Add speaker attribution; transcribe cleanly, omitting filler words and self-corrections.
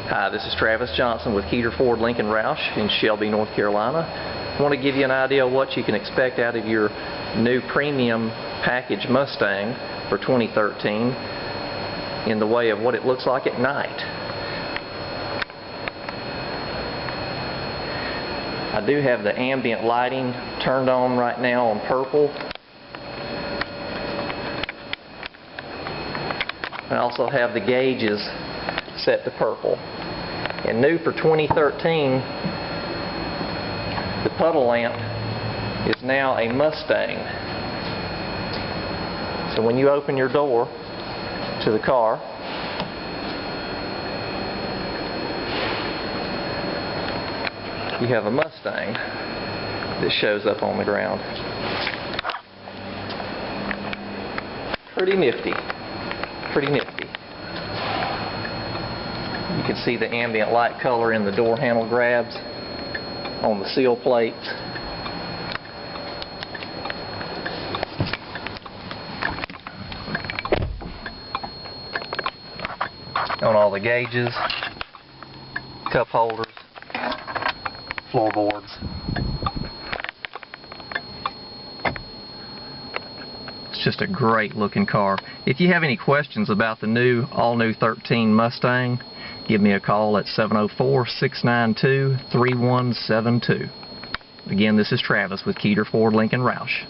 Speaker 1: Hi, this is Travis Johnson with Keeter Ford Lincoln Roush in Shelby, North Carolina. I want to give you an idea of what you can expect out of your new premium package Mustang for 2013 in the way of what it looks like at night. I do have the ambient lighting turned on right now on purple. I also have the gauges set to purple. And new for 2013, the puddle lamp is now a Mustang. So when you open your door to the car, you have a Mustang that shows up on the ground. Pretty nifty. Pretty nifty. You can see the ambient light color in the door handle grabs on the seal plates. On all the gauges, cup holders, floorboards. It's just a great looking car. If you have any questions about the all-new 13 Mustang, give me a call at 704-692-3172. Again, this is Travis with Keeter Ford Lincoln Roush.